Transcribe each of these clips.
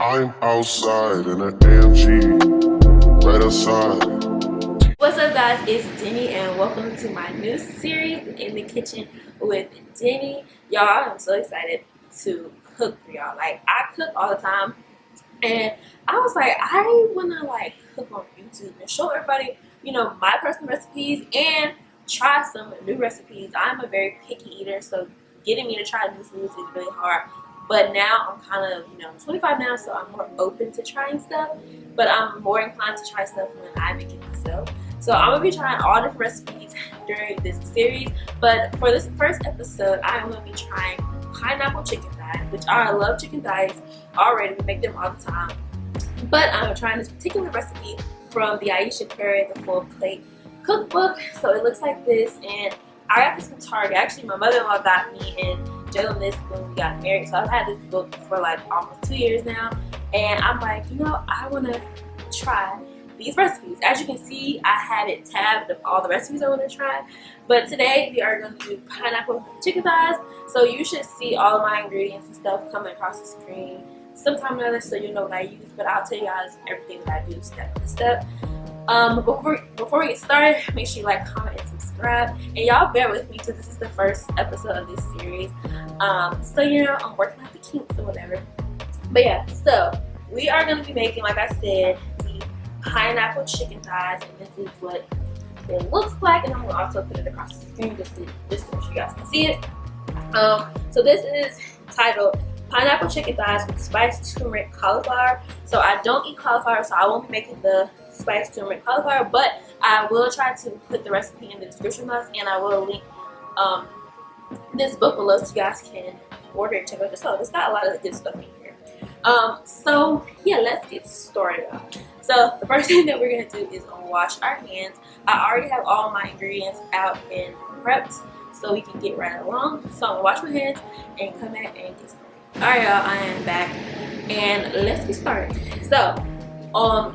I'm outside in an AMG, right outside. What's up, guys? It's Denny, and welcome to my new series in the kitchen with Denny. Y'all, I'm so excited to cook for y'all. Like, I cook all the time, and I was like, I wanna like cook on YouTube and show everybody, my personal recipes and try some new recipes. I'm a very picky eater, so getting me to try new foods is really hard. But now I'm kind of, 25 now, so I'm more open to trying stuff. But I'm more inclined to try stuff when I make it myself. So I'm gonna be trying all different recipes during this series. But for this first episode, I'm gonna be trying pineapple chicken thighs, which I love chicken thighs already. We make them all the time. But I'm trying this particular recipe from the Ayesha the full plate cookbook. So it looks like this, and I got this from Target. Actually, my mother-in-law got me and Jalen this when we got married. So I've had this book for like almost 2 years now, and I'm like, I want to try these recipes. As you can see, I had it tabbed of all the recipes I want to try. But today we are going to do pineapple chicken thighs. So you should see all of my ingredients and stuff coming across the screen sometime or another, so you know what I use. But I'll tell you guys everything that I do step by step. Before we get started, make sure you like, comment, and subscribe. And y'all bear with me because this is the first episode of this series. So I'm working out the kinks or whatever. But yeah, so we are going to be making, like I said, the pineapple chicken thighs, and this is what it looks like. And I'm going to also put it across the screen just to make sure you guys can see it. So this is titled pineapple chicken thighs with spiced turmeric cauliflower. So I don't eat cauliflower, so I won't be making the spiced turmeric cauliflower, but I will try to put the recipe in the description box, and I will link this book below so you guys can order and check out the stuff. It's got a lot of good stuff in here. So yeah, let's get started. So the first thing that we're gonna do is wash our hands. I already have all my ingredients out and prepped, so we can get right along. So I'm gonna wash my hands and come back and get started. Alright, y'all, I am back, and let's get started. So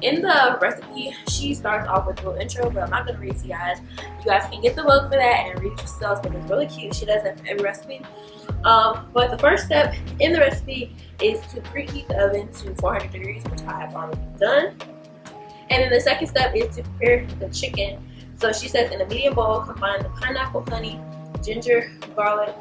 in the recipe, she starts off with a little intro, but I'm not gonna read it to you guys. You guys can get the book for that and read it yourselves, but it's really cute. She does that for every recipe. But the first step in the recipe is to preheat the oven to 400 degrees, which I have already done. And then the second step is to prepare the chicken. So she says in a medium bowl, combine the pineapple, honey, ginger, garlic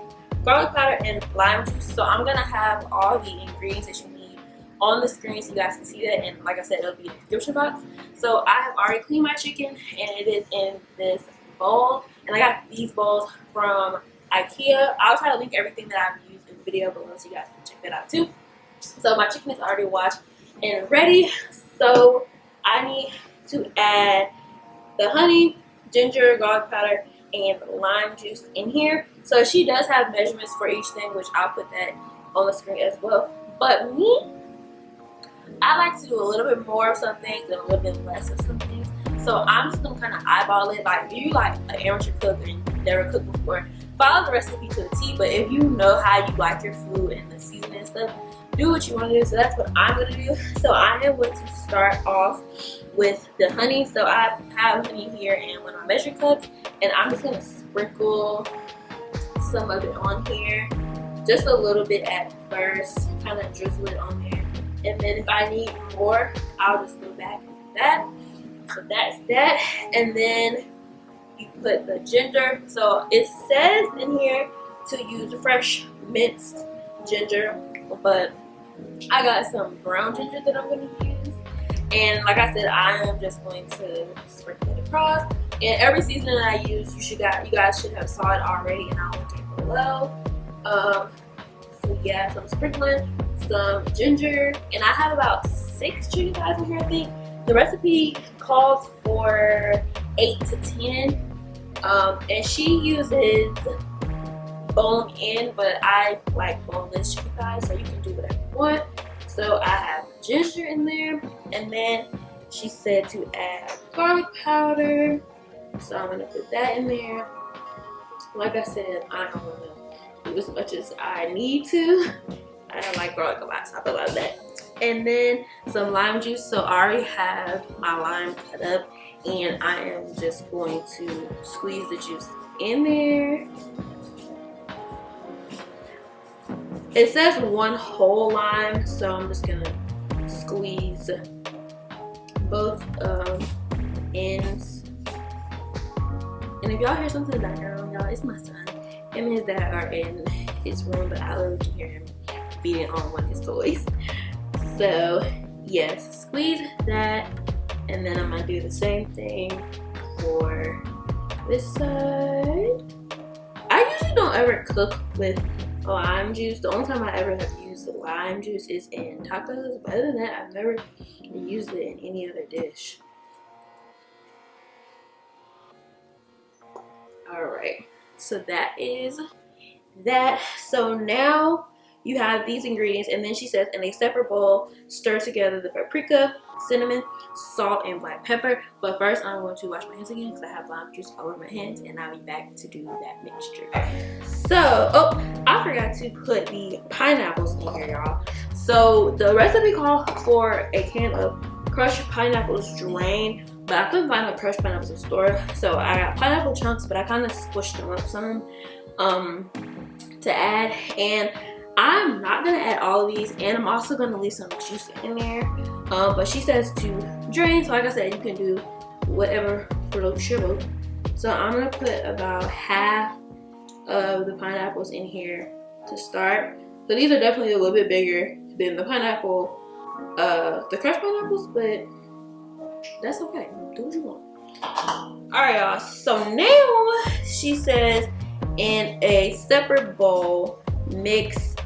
powder, and lime juice. So I'm gonna have all the ingredients that you need on the screen so you guys can see that, and like I said, it'll be in the description box. So I have already cleaned my chicken, and it is in this bowl, and I got these bowls from IKEA. I'll try to link everything that I've used in the video below so you guys can check that out too. So my chicken is already washed and ready, so I need to add the honey, ginger, garlic powder, and lime juice in here. So she does have measurements for each thing, which I'll put that on the screen as well. But me, I like to do a little bit more of some things and a little bit less of some things. So I'm just gonna kind of eyeball it. Like, if you like an amateur cook and you've never cooked before, follow the recipe to the T. But if you know how you like your food and the seasoning and stuff, do what you want to do. So that's what I'm gonna do. So I am going to start off with the honey. So I have honey here and one of my measuring cups, and I'm just gonna sprinkle some of it on here, just a little bit at first, kind of drizzle it on there, and then if I need more, I'll just go back and that. So that's that. And then you put the ginger. So it says in here to use fresh minced ginger, but I got some brown ginger that I'm going to use. And like I said, I am just going to sprinkle it across. And every seasoning that I use, you guys should have saw it already, and I'll link it below. So yeah, so I'm sprinkling some ginger, and I have about 6 chicken thighs in here, I think. The recipe calls for 8 to 10, and she uses bone in, but I like boneless chicken thighs, so you can do whatever you want. So I have ginger in there, and then she said to add garlic powder, so I'm gonna put that in there. Like I said, I don't want to do as much as I need to. I don't like garlic a lot, so I put a lot of that. And then some lime juice. So I already have my lime cut up, and I am just going to squeeze the juice in there. It says 1 whole lime, so I'm just gonna squeeze both ends. And if y'all hear something in the background, y'all, it's my son. Him and his dad are in his room, but I literally can hear him beating on one of his toys. So yes, squeeze that, and then I'm gonna do the same thing for this side. I usually don't ever cook with lime juice. The only time I ever have used the lime juice is in tacos, but other than that, I've never used it in any other dish. Alright, so that is that. So now you have these ingredients, and then she says in a separate bowl, stir together the paprika, cinnamon, salt, and black pepper. But first, I'm going to wash my hands again because I have lime juice all over my hands, and I'll be back to do that mixture. So, oh, I forgot to put the pineapples in here, y'all. So the recipe called for a can of crushed pineapples drained, but I couldn't find the crushed pineapples in the store. So I got pineapple chunks, but I kind of squished them up some to add. And I'm not gonna add all of these, and I'm also gonna leave some juice in there. But she says to drain, so like I said, you can do whatever floats your boat. So I'm gonna put about half of the pineapples in here to start. So these are definitely a little bit bigger than the pineapple, the crushed pineapples, but that's okay. Do what you want. Alright, y'all. So now she says in a separate bowl, mix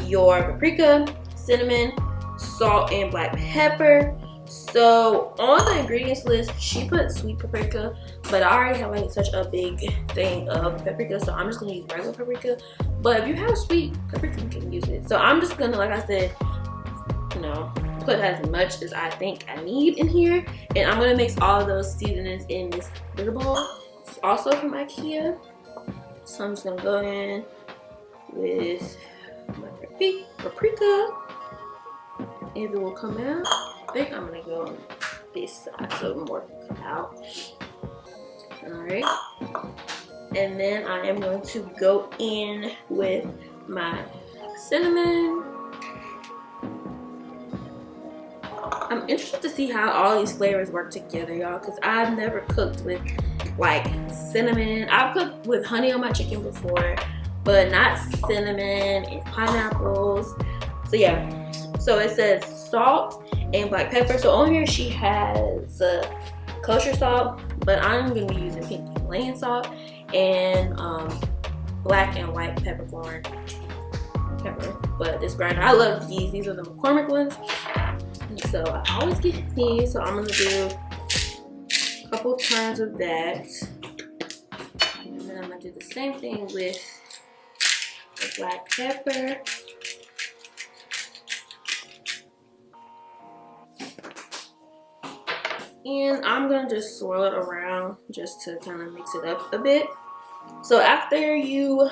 your paprika, cinnamon, salt, and black pepper. So on the ingredients list, she put sweet paprika, but I already have like such a big thing of paprika, so I'm just gonna use regular paprika. But if you have sweet paprika, you can use it. So I'm just gonna, like I said, you know, put as much as I think I need in here, and I'm gonna mix all of those seasonings in this little bowl. It's also from IKEA, so I'm just gonna go in with my paprika, and it will come out. I think I'm gonna go on this side so more can come out. Alright, and then I am going to go in with my cinnamon. I'm interested to see how all these flavors work together, y'all, because I've never cooked with like cinnamon. I've cooked with honey on my chicken before, but not cinnamon and pineapples. So yeah, so it says salt and black pepper. So on here she has kosher salt, but I'm gonna be using pink Himalayan salt and black and white peppercorn pepper. But this grinder, I love these. These are the McCormick ones. And so I always get these. So I'm gonna do a couple turns of that, and then I'm gonna do the same thing with the black pepper. And I'm gonna just swirl it around just to kind of mix it up a bit. So after you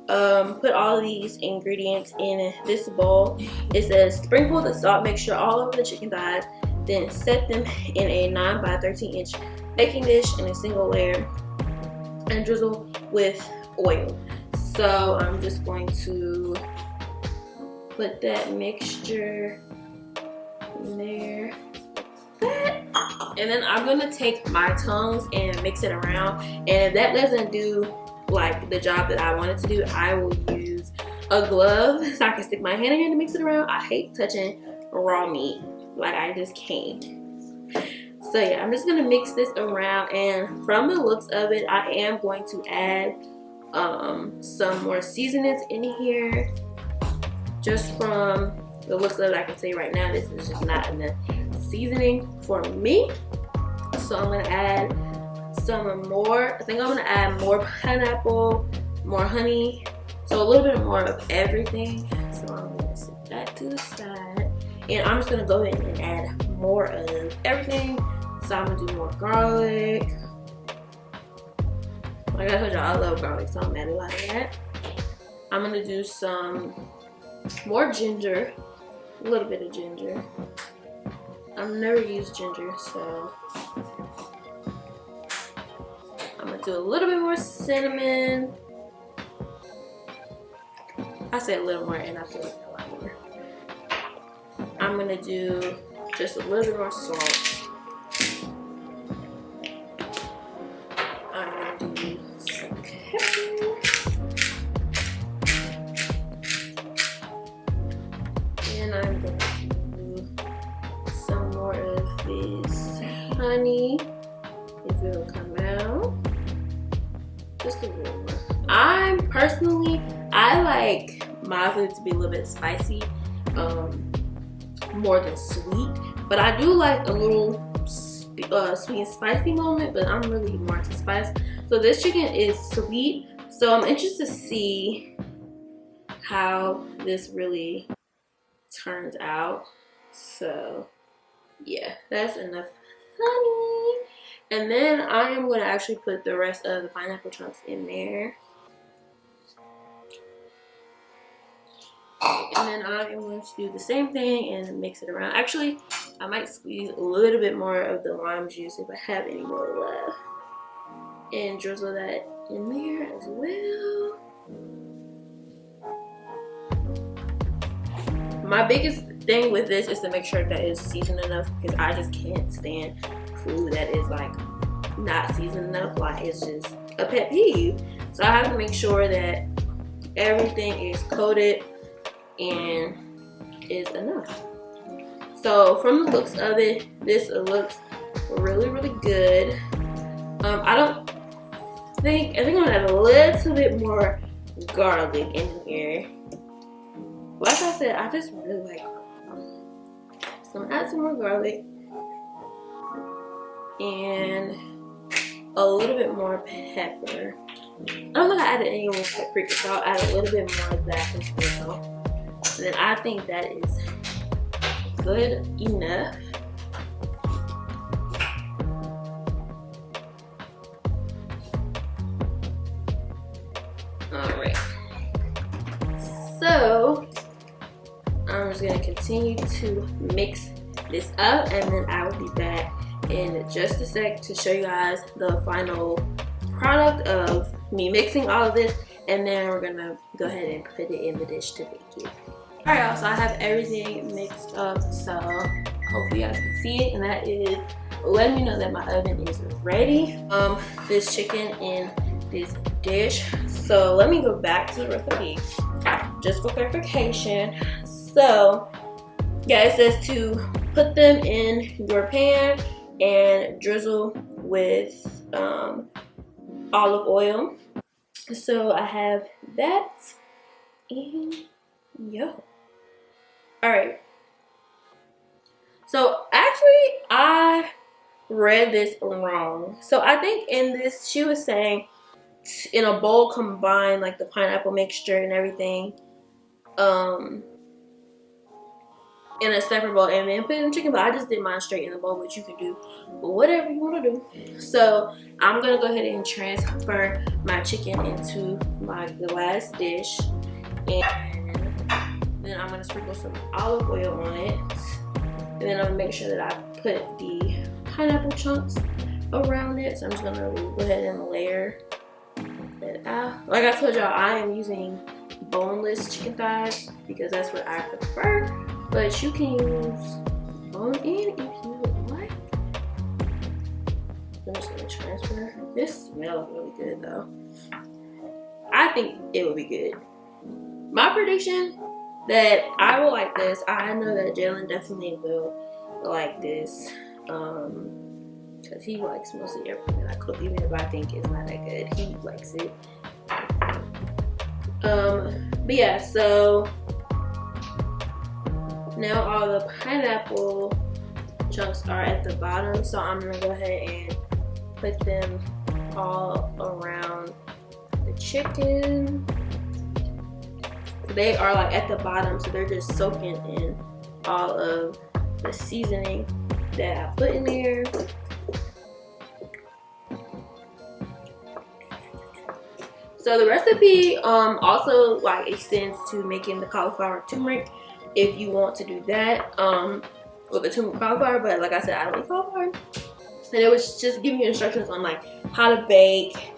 put all of these ingredients in this bowl, it says sprinkle the salt mixture all over the chicken thighs, then set them in a 9 by 13 inch baking dish in a single layer and drizzle with oil. So I'm just going to put that mixture in there. And then I'm gonna take my tongs and mix it around, and if that doesn't do like the job that I want it to do, I will use a glove so I can stick my hand in here to mix it around. I hate touching raw meat, like I just can't. So yeah, I'm just gonna mix this around, and from the looks of it, I am going to add some more seasonings in here. Just from the looks of it, I can say right now this is just not enough seasoning for me. So I'm gonna add some more. I think I'm gonna add more pineapple, more honey, so a little bit more of everything. So I'm gonna set that to the side, and I'm just gonna go ahead and add more of everything. So I'm gonna do more garlic. Like I told y'all, I love garlic, so I'm adding a lot of that. I'm gonna do some more ginger, a little bit of ginger. I've never used ginger, so I'm gonna do a little bit more cinnamon. I said a little more, and I feel like a lot more. I'm gonna do just a little bit more salt. I'm gonna do some pepper. And I'm gonna do some more of this honey, if it'll come out. Just a little more. I like my food to be a little bit spicy, more than sweet. But I do like a little sweet and spicy moment, but I'm really more into spice. So this chicken is sweet. So I'm interested to see how this really turns out. So yeah, that's enough honey. And then I am going to actually put the rest of the pineapple chunks in there. And then I am going to do the same thing and mix it around. Actually, I might squeeze a little bit more of the lime juice if I have any more left. And drizzle that in there as well. My biggest thing with this is to make sure that it's seasoned enough, because I just can't stand food that is like not seasoned enough. Like, it's just a pet peeve. So I have to make sure that everything is coated and is enough. So from the looks of it, this looks really, really good. I think I'm gonna add a little bit more garlic in here. Like I said, I just really like garlic. So I'm gonna add some more garlic and a little bit more pepper. I don't think I added any more paprika, so I'll add a little bit more of that as well. And then I think that is good enough. Alright. So I'm just gonna continue to mix this up, and then I will be back in just a sec to show you guys the final product of me mixing all of this, and then we're gonna go ahead and put it in the dish to bake it. Alright y'all, so I have everything mixed up, so hopefully you guys can see it, and that is letting me know that my oven is ready. This chicken in this dish. So let me go back to the recipe just for clarification. So yeah, it says to put them in your pan and drizzle with olive oil. So I have that, and yo. Alright. So actually I read this wrong. So I think in this she was saying in a bowl combine like the pineapple mixture and everything in a separate bowl and then put in chicken, but I just did mine straight in the bowl, which you can do whatever you want to do. So I'm gonna go ahead and transfer my chicken into my glass dish, and then I'm gonna sprinkle some olive oil on it, and then I'm gonna make sure that I put the pineapple chunks around it. So I'm just gonna go ahead and layer it out. Like I told y'all, I am using boneless chicken thighs because that's what I prefer, but you can use bone-in if you would like. I'm just gonna transfer. This smells really good though. I think it will be good. My prediction that I will like this. I know that Jalen definitely will like this, because he likes mostly everything that I cook, even if I think it's not that good, he likes it. But yeah, so now all the pineapple chunks are at the bottom, so I'm gonna go ahead and put them all around the chicken. They are like at the bottom, so they're just soaking in all of the seasoning that I put in there. So the recipe also like extends to making the cauliflower turmeric if you want to do that with the turmeric cauliflower, but like I said, I don't eat cauliflower. And it was just giving you instructions on like how to bake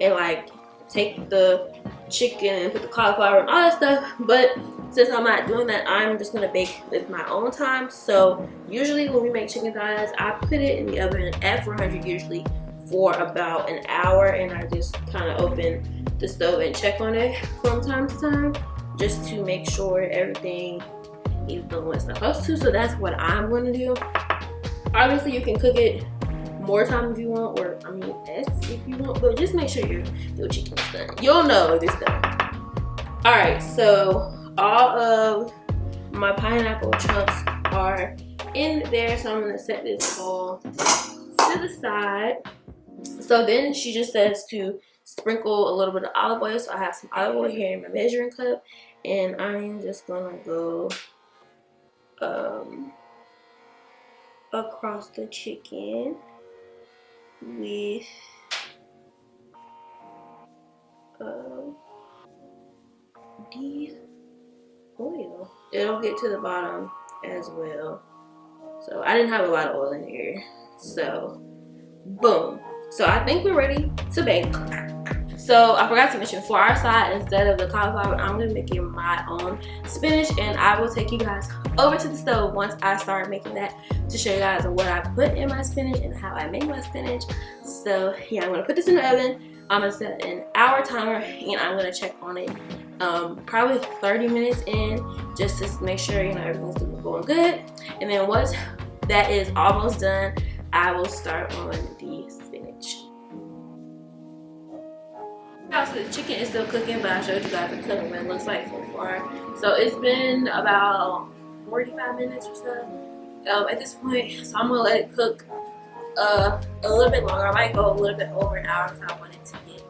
and like take the chicken and put the cauliflower and all that stuff. But since I'm not doing that, I'm just gonna bake with my own time. So usually when we make chicken thighs, I put it in the oven at 400 usually for about an hour, and I just kind of open the stove and check on it from time to time just to make sure everything is doing what it's supposed to. So that's what I'm going to do. Obviously you can cook it more time if you want, or I mean less if you want, but just make sure your chicken is done. You'll know if it's done. Alright, so all of my pineapple chunks are in there, so I'm going to set this all to the side. So then she just says to sprinkle a little bit of olive oil. So I have some olive oil here in my measuring cup, and I'm just gonna go across the chicken with the oil. It'll get to the bottom as well. So I didn't have a lot of oil in here. So boom. So I think we're ready to bake. So I forgot to mention, for our side, instead of the cauliflower, I'm gonna make it my own spinach, and I will take you guys over to the stove once I start making that to show you guys what I put in my spinach and how I make my spinach. So yeah, I'm gonna put this in the oven. I'm gonna set an hour timer, and I'm gonna check on it probably 30 minutes in, just to make sure everything's going good. And then once that is almost done, I will start on the spinach. Also, the chicken is still cooking, but I showed you guys the cooking what it looks like so far. So it's been about 45 minutes or so at this point. So I'm gonna let it cook a little bit longer. I might go a little bit over an hour because I want it to get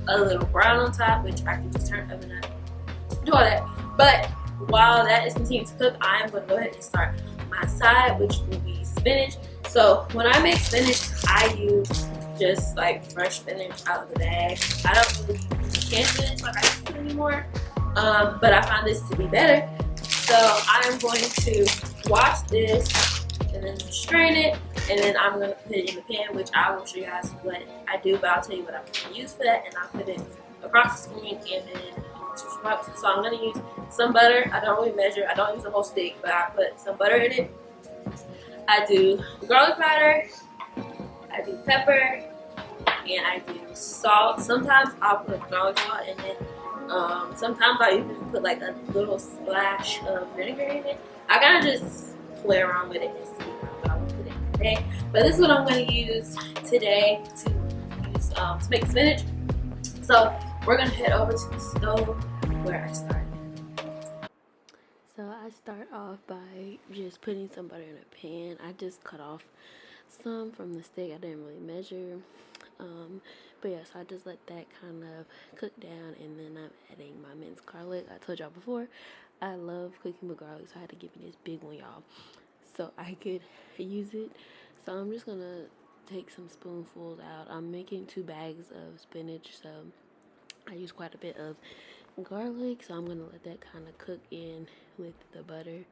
a little brown on top, which I can just turn the oven up, do all that. But while that is continuing to cook, I am gonna go ahead and start my side, which will be spinach. So when I make spinach, I use just like fresh spinach out of the bag. I don't really use canned spinach like I used to anymore, but I found this to be better. So I am going to wash this and then strain it, and then I'm going to put it in the pan, which I will show you guys what I do, but I'll tell you what I'm going to use for that, and I'll put it across the screen, and then so I'm going to use some butter. I don't really measure, I don't use a whole stick, but I put some butter in it. I do garlic powder, I do pepper, and I do salt. Sometimes I'll put garlic salt in it. Sometimes I even put like a little splash of vinegar in it. I kind of just play around with it and see what I'm gonna put in today. But this is what I'm going to use today to make spinach. So we're going to head over to the stove where I started. So I start off by just putting some butter in a pan. I just cut off some from the stick. I didn't really measure. But yeah, so I just let that kind of cook down, and then I'm adding my minced garlic. I told y'all before, I love cooking with garlic, so I had to give me this big one, y'all, so I could use it. So I'm just gonna take some spoonfuls out. I'm making 2 bags of spinach, so I use quite a bit of garlic, so I'm gonna let that kind of cook in with the butter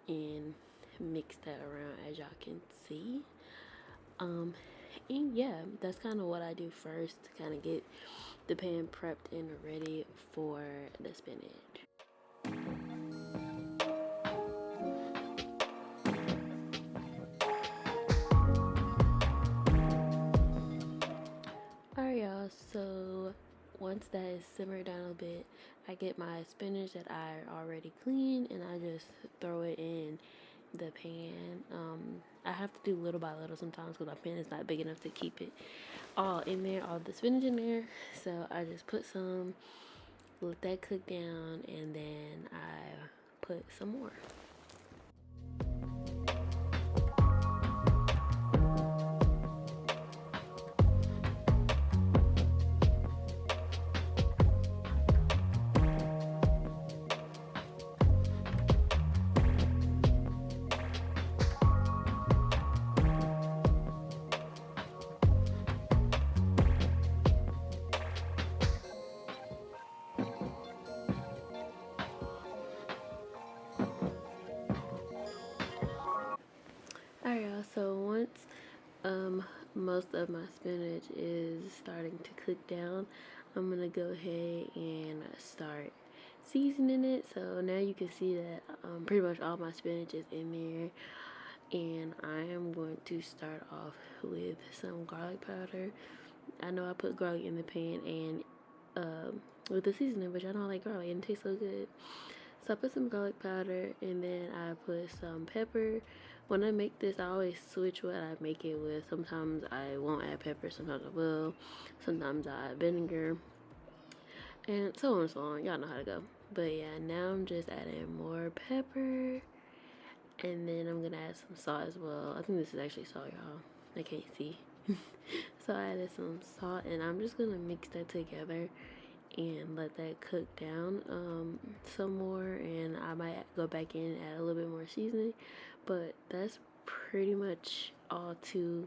and mix that around, as y'all can see. And yeah, that's kind of what I do first to kind of get the pan prepped and ready for the spinach. Alright y'all, so once that is simmered down a bit, I get my spinach that I already cleaned, and I just throw it in the pan. I have to do little by little sometimes because my pan is not big enough to keep it all in there, all the spinach in there. So I just put some, let that cook down, and then I put some more. Alright y'all, so once most of my spinach is starting to cook down, I'm gonna go ahead and start seasoning it. So now you can see that pretty much all my spinach is in there, and I am going to start off with some garlic powder. I know I put garlic in the pan and with the seasoning, but y'all don't like garlic and it tastes so good. So I put some garlic powder and then I put some pepper. When I make this, I always switch what I make it with. Sometimes I won't add pepper, sometimes I will. Sometimes I add vinegar, and so on and so on. Y'all know how to go. But yeah, now I'm just adding more pepper, and then I'm gonna add some salt as well. I think this is actually salt, y'all. I can't see. So I added some salt, and I'm just gonna mix that together and let that cook down some more, and I might go back in and add a little bit more seasoning, but that's pretty much all to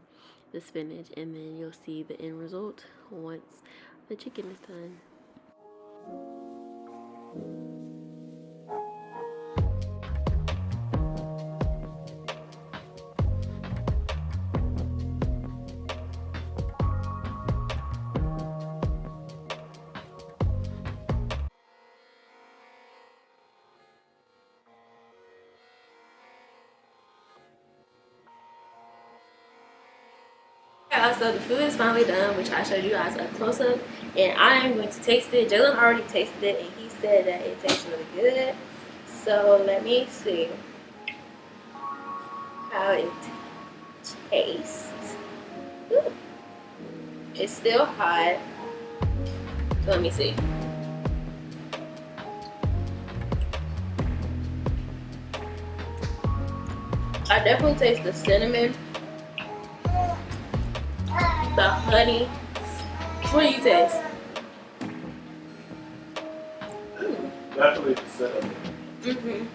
the spinach, and then you'll see the end result once the chicken is done. Yeah, so the food is finally done, which I showed you guys a close up, and I am going to taste it. Jalen already tasted it, and he said that it tastes really good. So let me see how it tastes. Ooh. It's still hot. So let me see. I definitely taste the cinnamon, the honey. What do you taste? Definitely the cinnamon.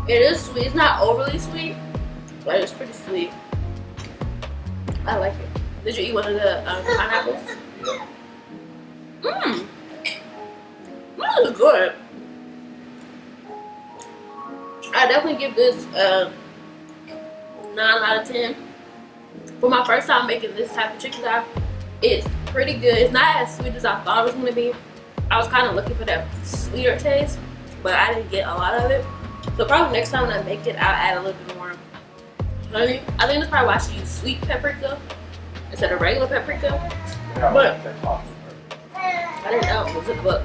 It is sweet. It's not overly sweet, but it's pretty sweet. I like it. Did you eat one of the pineapples? This is good. I definitely give this 9 out of 10. For my first time making this type of chicken stock, it's pretty good. It's not as sweet as I thought it was going to be. I was kind of looking for that sweeter taste, but I didn't get a lot of it. So probably next time when I make it, I'll add a little bit more honey. I think that's probably why I should use sweet paprika instead of regular paprika. Yeah, But I didn't know. It was in the book.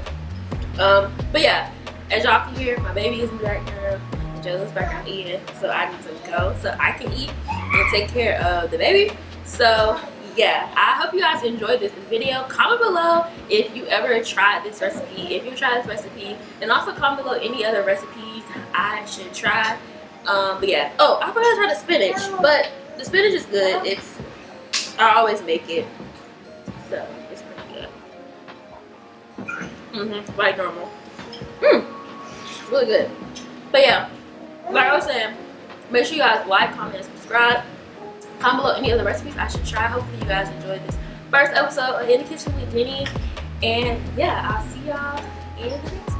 But yeah, as y'all can hear, my baby is in the background. Joe's background eating, so I need to go so I can eat and take care of the baby. So yeah, I hope you guys enjoyed this video. Comment below if you ever tried this recipe, if you tried this recipe, and also comment below any other recipes I should try. But yeah, oh, I forgot to try the spinach, but the spinach is good. I always make it, so it's pretty good. Like normal. It's really good. But yeah, like I was saying, make sure you guys like, comment, and subscribe. Comment below any other recipes I should try. Hopefully you guys enjoyed this first episode of In the Kitchen with Denny. And yeah, I'll see y'all in the next one.